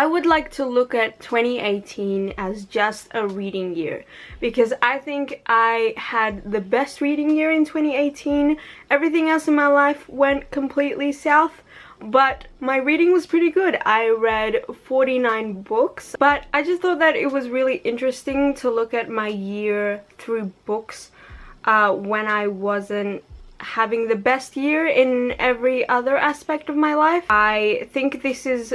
I would like to look at 2018 as just a reading year, because I think I had the best reading year in 2018. Everything else in my life went completely south, but my reading was pretty good. I read 49 books, but I just thought that it was really interesting to look at my year through books when I wasn't having the best year in every other aspect of my life. I think this is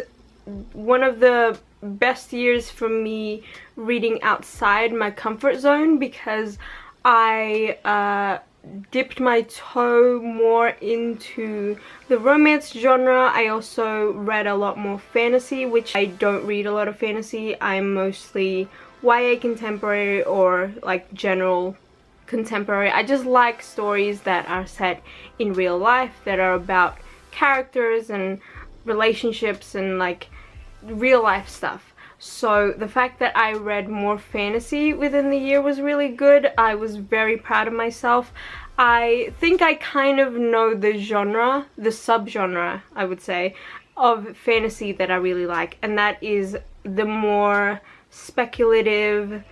one of the best years for me reading outside my comfort zone, because I dipped my toe more into the romance genre. I also read a lot more fantasy, which I don't read a lot of fantasy. I'm mostly YA contemporary or like general contemporary. I just like stories that are set in real life, that are about characters and relationships and like real life stuff. So the fact that I read more fantasy within the year was really good. I was very proud of myself. I think I kind of know the genre, the subgenre, I would say, of fantasy that I really like, and that is the more speculative,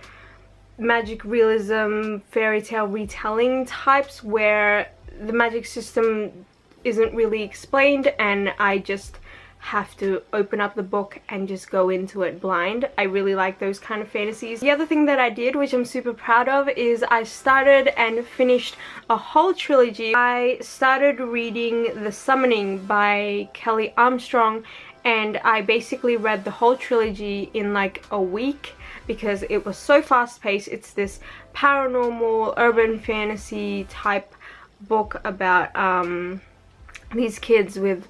magic realism, fairy tale retelling types, where the magic system isn't really explained and I just have to open up the book and just go into it blind. I really like those kind of fantasies. The other thing that I did, which I'm super proud of, is I started and finished a whole trilogy. I started reading The Summoning by Kelly Armstrong, and I basically read the whole trilogy in like a week because it was so fast-paced. It's this paranormal urban fantasy type book about these kids with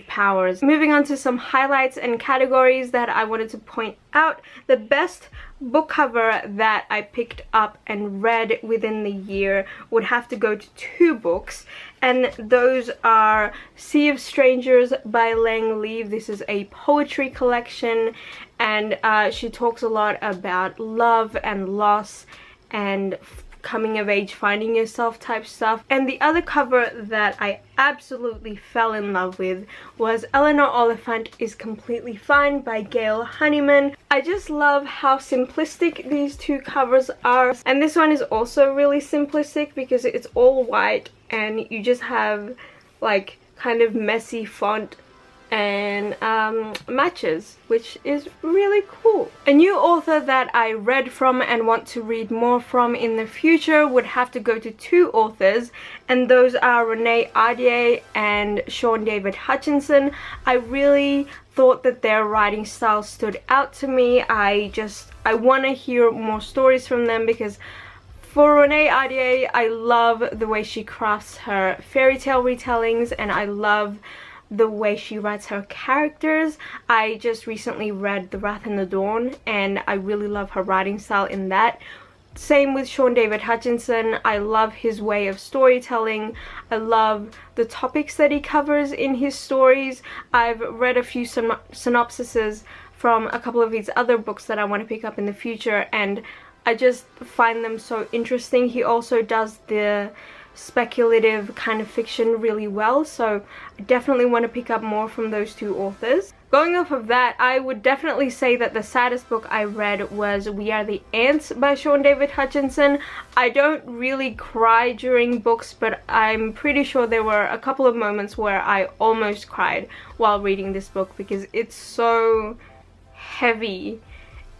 powers. Moving on to some highlights and categories that I wanted to point out. The best book cover that I picked up and read within the year would have to go to two books, and those are Sea of Strangers by Lang Leave. This is a poetry collection, and she talks a lot about love and loss and coming of age, finding yourself type stuff. And the other cover that I absolutely fell in love with was Eleanor Oliphant is Completely Fine by Gail Honeyman. I just love how simplistic these two covers are, and this one is also really simplistic because it's all white and you just have like kind of messy font and matches, which is really cool. A new author that I read from and want to read more from in the future would have to go to two authors, and those are Renee Ahdieh and Shaun David Hutchinson. I really thought that their writing style stood out to me. I want to hear more stories from them, because for Renee Ahdieh, I love the way she crafts her fairy tale retellings, and I love the way she writes her characters. I just recently read The Wrath and the Dawn, and I really love her writing style in that. Same with Shaun David Hutchinson. I love his way of storytelling. I love the topics that he covers in his stories. I've read a few synopsises from a couple of his other books that I want to pick up in the future, and I just find them so interesting. He also does the speculative kind of fiction really well, so I definitely want to pick up more from those two authors. Going off of that, I would definitely say that the saddest book I read was We Are the Ants by Shaun David Hutchinson. I don't really cry during books, but I'm pretty sure there were a couple of moments where I almost cried while reading this book, because it's so heavy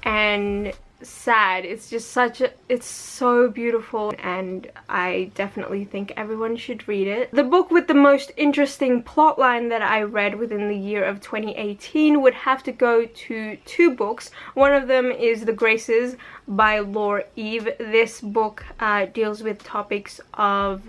and sad. It's just it's so beautiful, and I definitely think everyone should read it. The book with the most interesting plotline that I read within the year of 2018 would have to go to two books. One of them is The Graces by Laura Eve. This book deals with topics of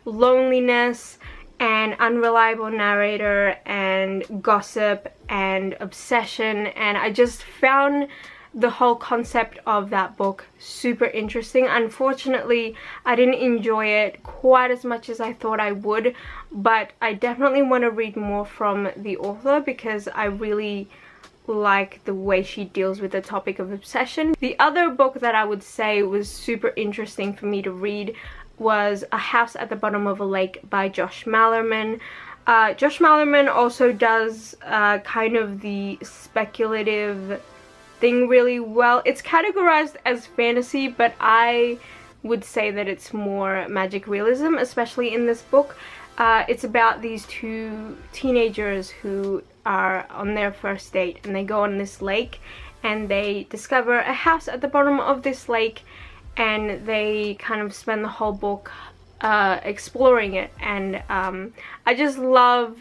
loneliness and unreliable narrator and gossip and obsession, and I just found the whole concept of that book super interesting. Unfortunately, I didn't enjoy it quite as much as I thought I would, but I definitely want to read more from the author because I really like the way she deals with the topic of obsession. The other book that I would say was super interesting for me to read was A House at the Bottom of a Lake by Josh Mallerman. Josh Mallerman also does kind of the speculative thing really well. It's categorized as fantasy, but I would say that it's more magic realism, especially in this book. It's about these two teenagers who are on their first date, and they go on this lake and they discover a house at the bottom of this lake, and they kind of spend the whole book exploring it. And I just love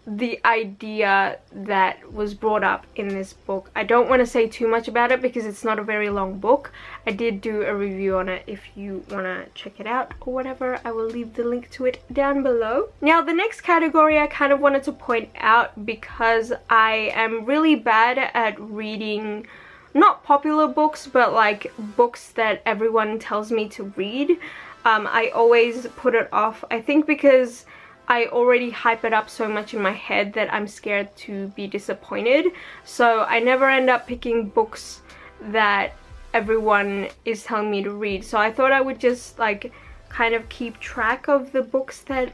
the idea that was brought up in this book. I don't want to say too much about it because it's not a very long book. I did do a review on it. If you want to check it out or whatever, I will leave the link to it down below. Now, the next category I kind of wanted to point out, because I am really bad at reading not popular books, but like books that everyone tells me to read. I always put it off, I think because I already hype it up so much in my head that I'm scared to be disappointed. So I never end up picking books that everyone is telling me to read. So I thought I would just like kind of keep track of the books that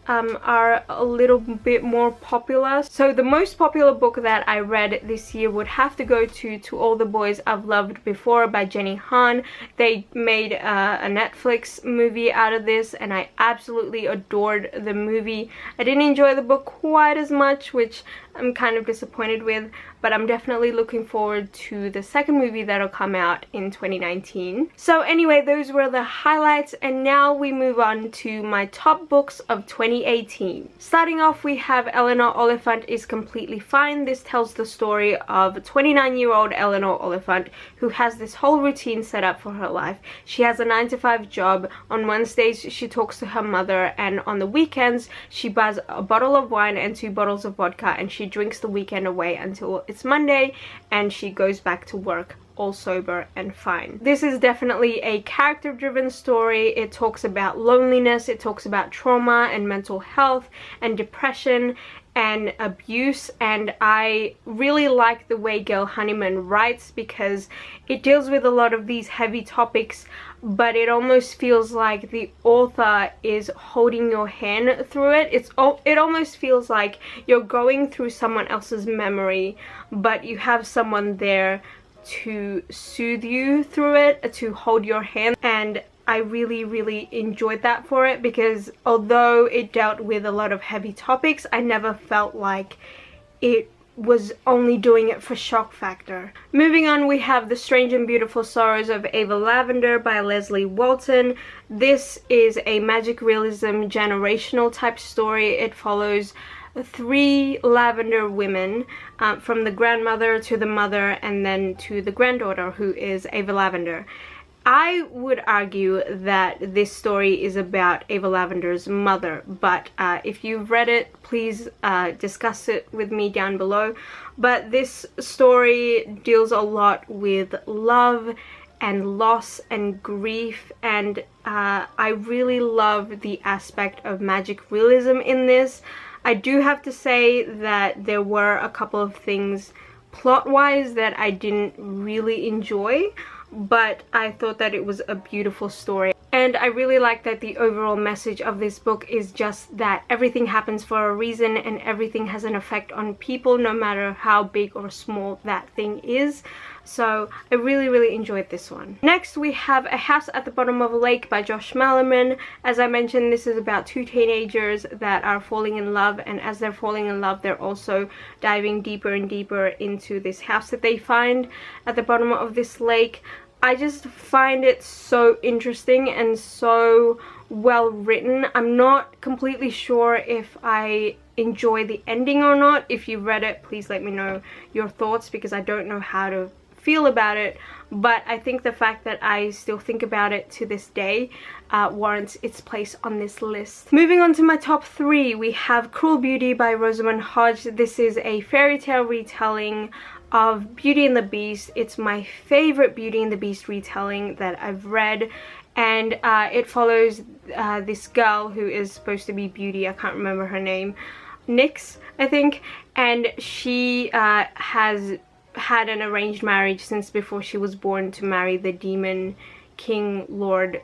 are a little bit more popular. So the most popular book that I read this year would have to go to All the Boys I've Loved Before by Jenny Han. They made a Netflix movie out of this, and I absolutely adored the movie. I didn't enjoy the book quite as much, which I'm kind of disappointed with, but I'm definitely looking forward to the second movie that'll come out in 2019. So anyway, those were the highlights, and now we move on to my top books of 2018. Starting off, we have Eleanor Oliphant is Completely Fine. This tells the story of 29-year-old Eleanor Oliphant, who has this whole routine set up for her life. She has a 9-to-5 job. On Wednesdays, she talks to her mother, and on the weekends, she buys a bottle of wine and 2 bottles of vodka, and she drinks the weekend away until it's Monday, and she goes back to work all sober and fine. This is definitely a character-driven story. It talks about loneliness, it talks about trauma and mental health and depression and abuse, and I really like the way Gail Honeyman writes, because it deals with a lot of these heavy topics, but it almost feels like the author is holding your hand through it. It almost feels like you're going through someone else's memory, but you have someone there to soothe you through it, to hold your hand. And I really enjoyed that for it, because although it dealt with a lot of heavy topics, I never felt like it was only doing it for shock factor. Moving on, we have The Strange and Beautiful Sorrows of Ava Lavender by Leslie Walton. This is a magic realism generational type story. It follows 3 lavender women, from the grandmother to the mother and then to the granddaughter, who is Ava Lavender. I would argue that this story is about Ava Lavender's mother, but if you've read it, please discuss it with me down below. But this story deals a lot with love and loss and grief, and I really love the aspect of magic realism in this. I do have to say that there were a couple of things plot-wise that I didn't really enjoy, but I thought that it was a beautiful story. And I really like that the overall message of this book is just that everything happens for a reason, and everything has an effect on people, no matter how big or small that thing is. So I really enjoyed this one. Next, we have A House at the Bottom of a Lake by Josh Mallerman. As I mentioned, this is about 2 teenagers that are falling in love, and as they're falling in love, they're also diving deeper and deeper into this house that they find at the bottom of this lake. I just find it so interesting and so well written. I'm not completely sure if I enjoy the ending or not. If you read it, please let me know your thoughts, because I don't know how to feel about it, but I think the fact that I still think about it to this day warrants its place on this list. Moving on to my top 3, we have Cruel Beauty by Rosamund Hodge. This is a fairy tale retelling of Beauty and the Beast. It's my favorite Beauty and the Beast retelling that I've read, and it follows this girl who is supposed to be Beauty. I can't remember her name, Nyx, I think, and she has had an arranged marriage since before she was born to marry the demon king lord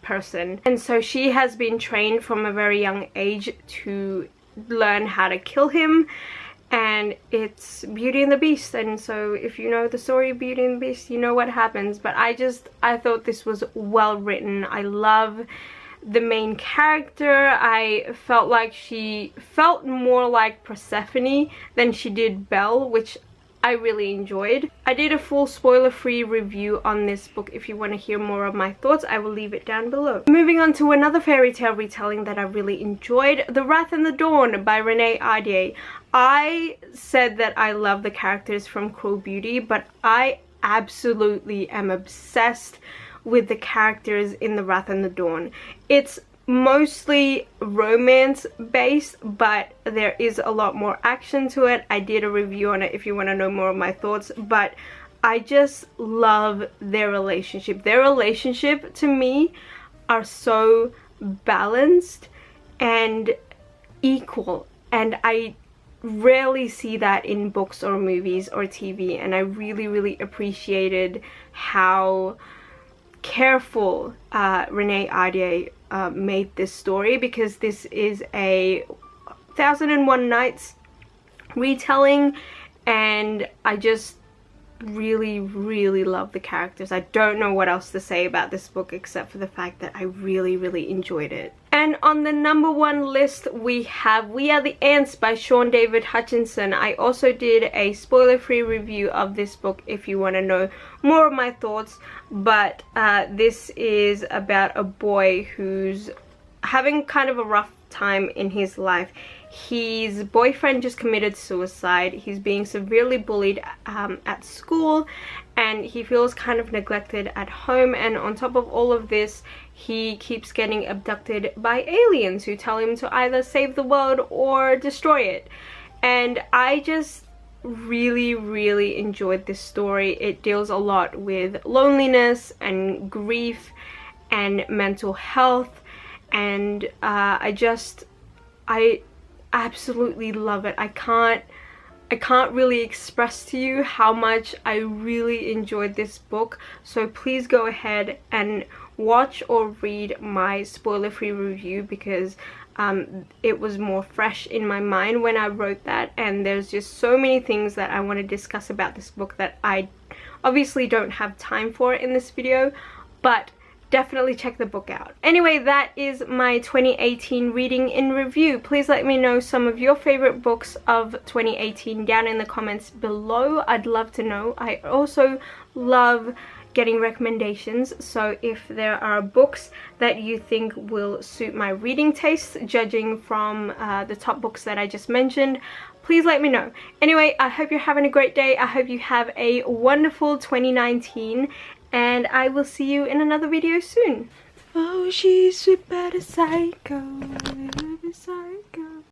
person, and so she has been trained from a very young age to learn how to kill him. And it's Beauty and the Beast, and so if you know the story of Beauty and the Beast, you know what happens. But I thought this was well written. I love the main character. I felt like she felt more like Persephone than she did Belle, which I really enjoyed. I did a full spoiler-free review on this book. If you want to hear more of my thoughts, I will leave it down below. Moving on to another fairy tale retelling that I really enjoyed, The Wrath and the Dawn by Renee Ahdieh. I said that I love the characters from Cruel Beauty, but I absolutely am obsessed with the characters in The Wrath and the Dawn. It's mostly romance based, but there is a lot more action to it. I did a review on it if you want to know more of my thoughts, but I just love their relationship. Their relationship to me are so balanced and equal, and I rarely see that in books or movies or TV, and I really appreciated how careful Renee Ahdieh made this story, because this is a 1001 Nights retelling, and I just really love the characters. I don't know what else to say about this book except for the fact that I really enjoyed it. And on the #1 list we have We Are the Ants by Shaun David Hutchinson. I also did a spoiler-free review of this book if you want to know more of my thoughts, but this is about a boy who's having kind of a rough time in his life. His boyfriend just committed suicide. He's being severely bullied at school, and he feels kind of neglected at home, and on top of all of this, he keeps getting abducted by aliens who tell him to either save the world or destroy it. And I just really enjoyed this story. It deals a lot with loneliness and grief and mental health, and I absolutely love it. I can't really express to you how much I really enjoyed this book. So please go ahead and watch or read my spoiler-free review, because it was more fresh in my mind when I wrote that, and there's just so many things that I want to discuss about this book that I obviously don't have time for in this video, but definitely check the book out. Anyway, that is my 2018 reading in review. Please let me know some of your favorite books of 2018 down in the comments below. I'd love to know. I also love getting recommendations, so if there are books that you think will suit my reading tastes, judging from the top books that I just mentioned, please let me know. Anyway, I hope you're having a great day. I hope you have a wonderful 2019, and I will see you in another video soon. Oh, she's sweet but a psycho, psycho.